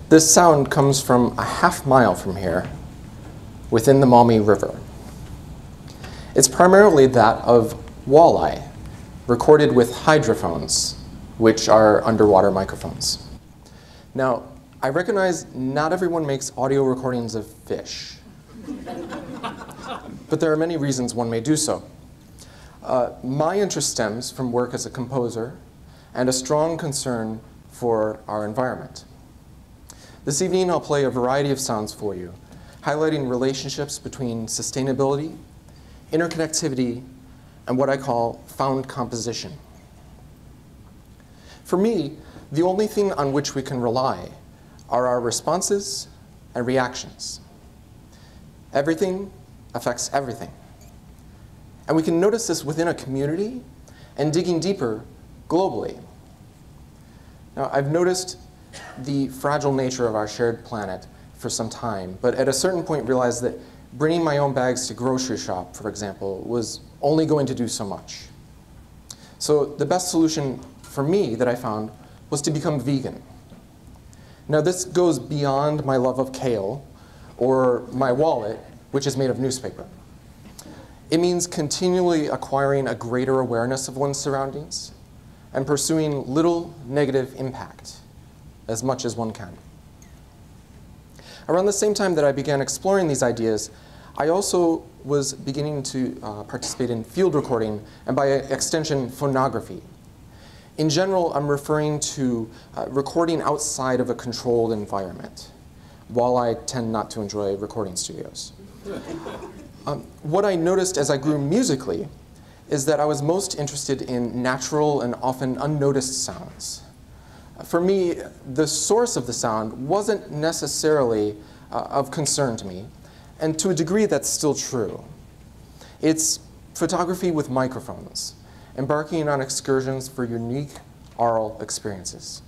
This sound comes from a half-mile from here, within the Maumee River. It's primarily that of walleye, recorded with hydrophones, which are underwater microphones. Now, I recognize not everyone makes audio recordings of fish, but there are many reasons one may do so. My interest stems from work as a composer and a strong concern for our environment. This evening, I'll play a variety of sounds for you, highlighting relationships between sustainability, interconnectivity, and what I call found composition. For me, the only thing on which we can rely are our responses and reactions. Everything affects everything. And we can notice this within a community and digging deeper globally. Now, I've noticed the fragile nature of our shared planet for some time, but at a certain point realized that bringing my own bags to grocery shop, for example, was only going to do so much. So the best solution for me that I found was to become vegan. Now this goes beyond my love of kale or my wallet, which is made of newspaper. It means continually acquiring a greater awareness of one's surroundings and pursuing little negative impact as much as one can. Around the same time that I began exploring these ideas, I also was beginning to participate in field recording and by extension, phonography. In general, I'm referring to recording outside of a controlled environment, while I tend not to enjoy recording studios. What I noticed as I grew musically is that I was most interested in natural and often unnoticed sounds. For me, the source of the sound wasn't necessarily of concern to me, and to a degree that's still true. It's photography with microphones, embarking on excursions for unique aural experiences.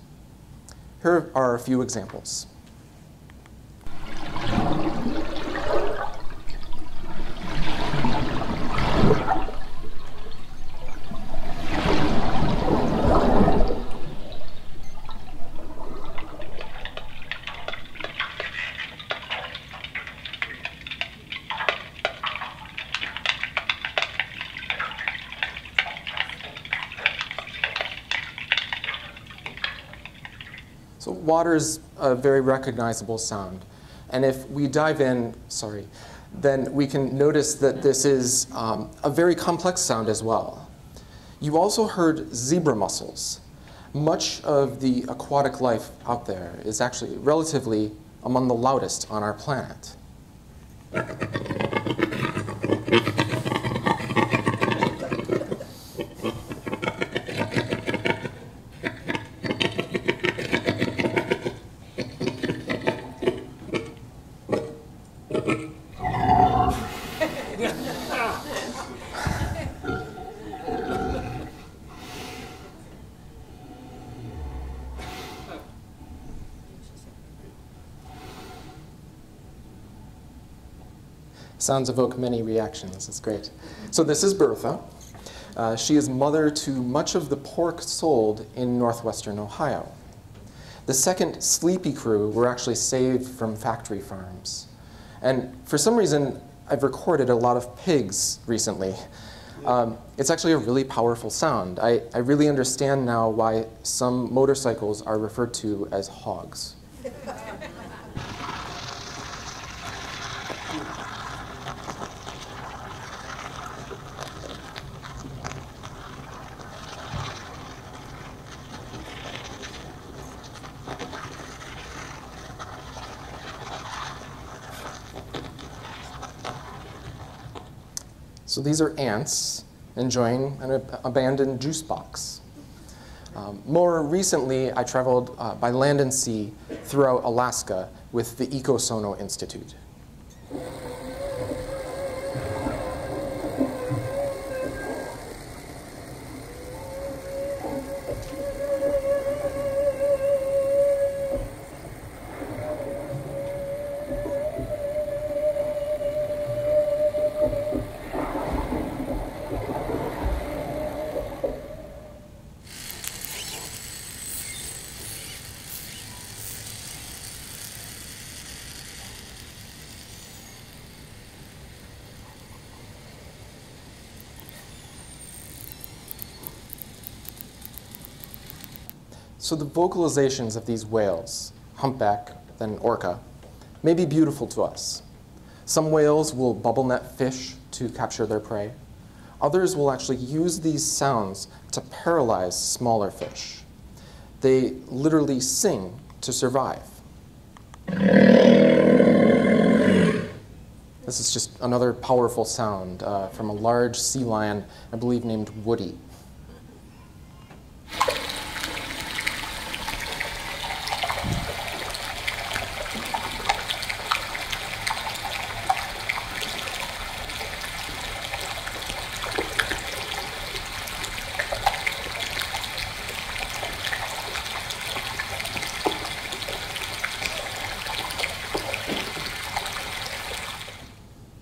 Here are a few examples. So water's a very recognizable sound. And if we dive in, then we can notice that this is a very complex sound as well. You also heard zebra mussels. Much of the aquatic life out there is actually relatively among the loudest on our planet. Sounds evoke many reactions. It's great. So this is Bertha. She is mother to much of the pork sold in northwestern Ohio. The second sleepy crew were actually saved from factory farms. And for some reason, I've recorded a lot of pigs recently. It's actually a really powerful sound. I really understand now why some motorcycles are referred to as hogs. So these are ants enjoying an abandoned juice box. More recently, I traveled by land and sea throughout Alaska with the EcoSono Institute. So the vocalizations of these whales, humpback, then orca, may be beautiful to us. Some whales will bubble net fish to capture their prey. Others will actually use these sounds to paralyze smaller fish. They literally sing to survive. This is just another powerful sound from a large sea lion, I believe named Woody.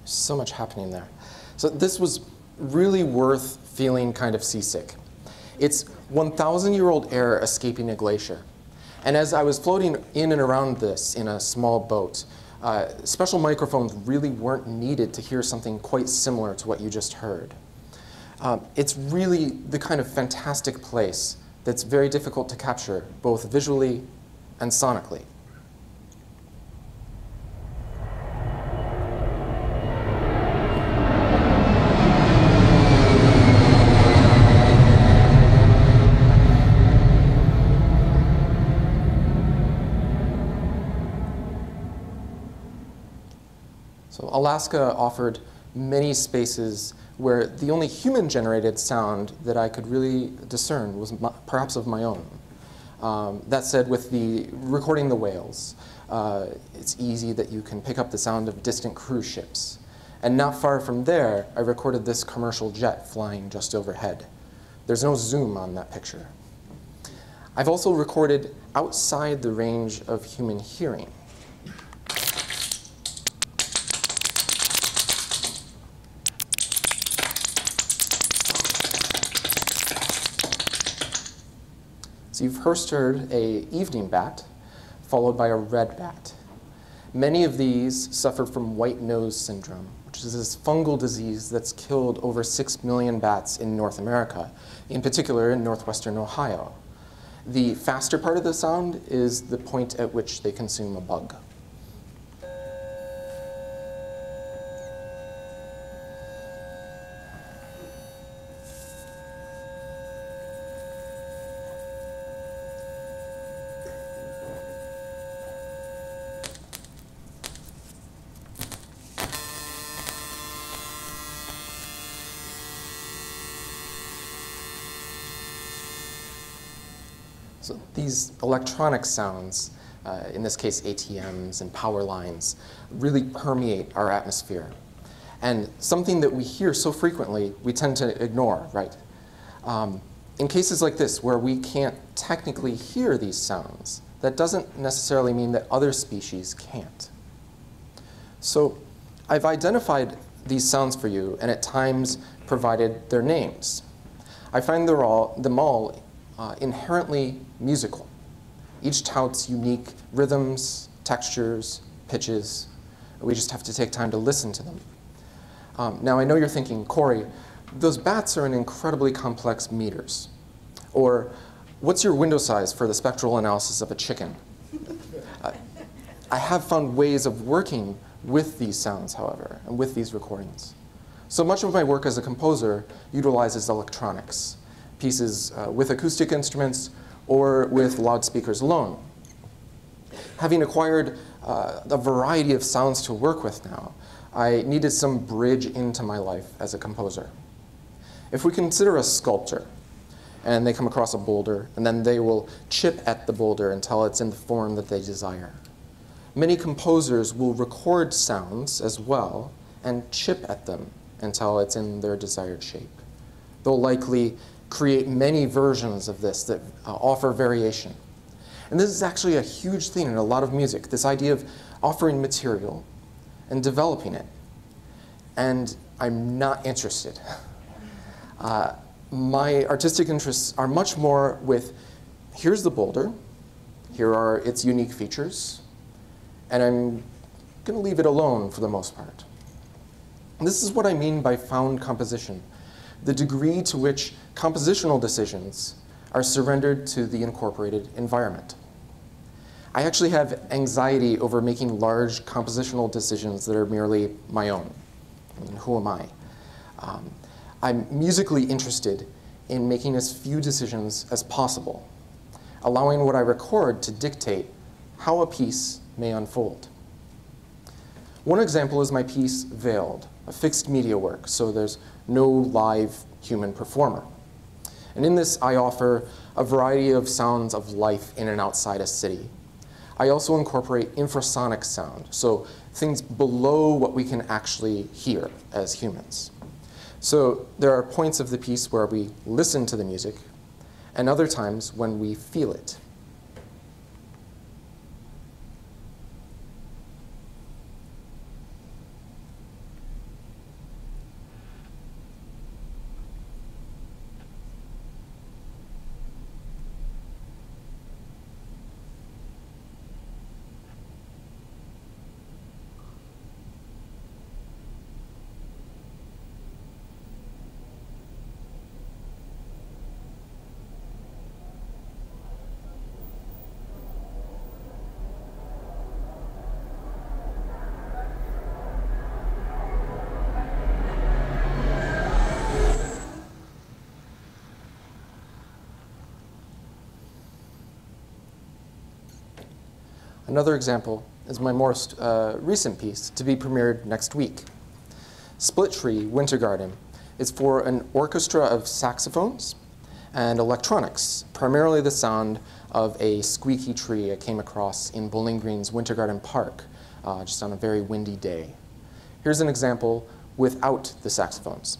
So much happening there. So this was really worth feeling kind of seasick. It's 1,000-year-old air escaping a glacier. And as I was floating in and around this in a small boat, special microphones really weren't needed to hear something quite similar to what you just heard. It's really the kind of fantastic place that's very difficult to capture, both visually and sonically. So Alaska offered many spaces where the only human-generated sound that I could really discern was perhaps of my own. That said, with the recording the whales, it's easy that you can pick up the sound of distant cruise ships. And not far from there, I recorded this commercial jet flying just overhead. There's no zoom on that picture. I've also recorded outside the range of human hearing. So you've first heard an evening bat, followed by a red bat. Many of these suffer from white nose syndrome, which is this fungal disease that's killed over 6 million bats in North America, in particular in northwestern Ohio. The faster part of the sound is the point at which they consume a bug. So these electronic sounds, in this case ATMs and power lines, really permeate our atmosphere. And something that we hear so frequently, we tend to ignore, right? In cases like this, where we can't technically hear these sounds, that doesn't necessarily mean that other species can't. So I've identified these sounds for you, and at times provided their names. I find them all inherently musical. Each touts unique rhythms, textures, pitches. We just have to take time to listen to them. Now I know you're thinking, Cory, those bats are in incredibly complex meters. Or what's your window size for the spectral analysis of a chicken? I have found ways of working with these sounds, however, and with these recordings. So much of my work as a composer utilizes electronics, pieces with acoustic instruments or with loudspeakers alone. Having acquired a variety of sounds to work with now, I needed some bridge into my life as a composer. If we consider a sculptor, and they come across a boulder, and then they will chip at the boulder until it's in the form that they desire. Many composers will record sounds as well and chip at them until it's in their desired shape. They'll likely create many versions of this that offer variation. And this is actually a huge thing in a lot of music, this idea of offering material and developing it. And I'm not interested. My artistic interests are much more with, here's the boulder, here are its unique features, and I'm going to leave it alone for the most part. And this is what I mean by found composition, the degree to which compositional decisions are surrendered to the incorporated environment. I actually have anxiety over making large compositional decisions that are merely my own. I mean, who am I? I'm musically interested in making as few decisions as possible, allowing what I record to dictate how a piece may unfold. One example is my piece, Veiled, a fixed media work, so there's no live human performer. And in this, I offer a variety of sounds of life in and outside a city. I also incorporate infrasonic sound, so things below what we can actually hear as humans. So there are points of the piece where we listen to the music, and other times when we feel it. Another example is my most recent piece, to be premiered next week. Split Tree Winter Garden is for an orchestra of saxophones and electronics, primarily the sound of a squeaky tree I came across in Bowling Green's Winter Garden Park, just on a very windy day. Here's an example without the saxophones.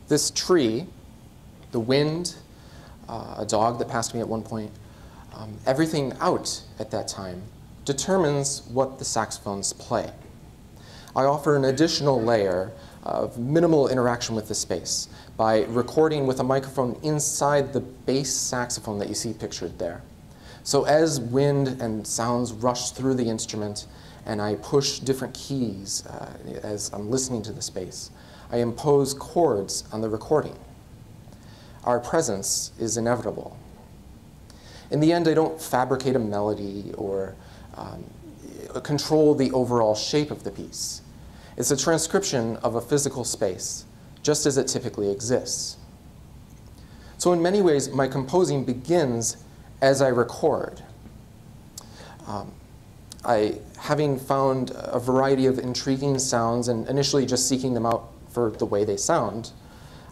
This tree, the wind, a dog that passed me at one point, everything out at that time determines what the saxophones play. I offer an additional layer of minimal interaction with the space by recording with a microphone inside the bass saxophone that you see pictured there. So as wind and sounds rush through the instrument and I push different keys as I'm listening to the space, I impose chords on the recording. Our presence is inevitable. In the end, I don't fabricate a melody or control the overall shape of the piece. It's a transcription of a physical space, just as it typically exists. So in many ways, my composing begins as I record. Having found a variety of intriguing sounds and initially just seeking them out for the way they sound,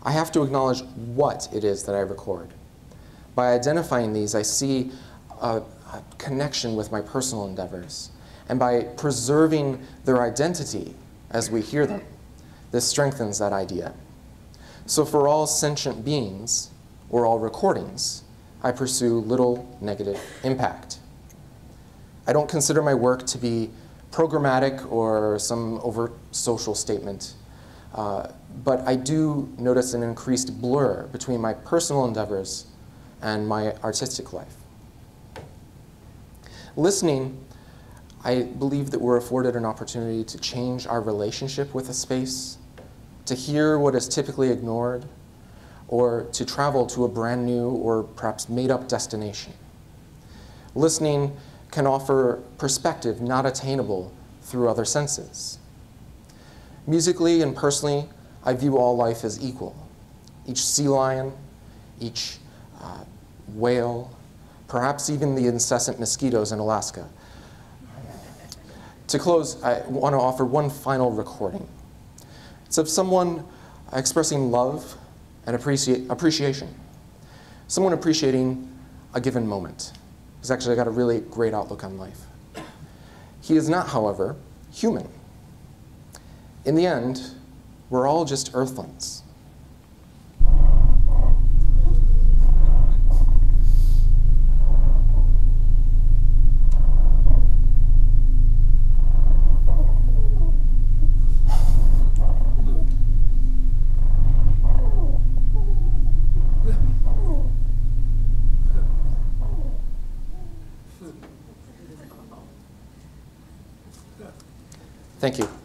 I have to acknowledge what it is that I record. By identifying these, I see a connection with my personal endeavors. And by preserving their identity as we hear them, this strengthens that idea. So for all sentient beings, or all recordings, I pursue little negative impact. I don't consider my work to be programmatic or some overt social statement. But I do notice an increased blur between my personal endeavors and my artistic life. Listening, I believe that we're afforded an opportunity to change our relationship with a space, to hear what is typically ignored, or to travel to a brand new or perhaps made-up destination. Listening can offer perspective not attainable through other senses. Musically and personally, I view all life as equal. Each sea lion, each whale, perhaps even the incessant mosquitoes in Alaska. To close, I want to offer one final recording. It's of someone expressing love and appreciation. Someone appreciating a given moment. He's actually got a really great outlook on life. He is not, however, human. In the end, we're all just earthlings. Thank you.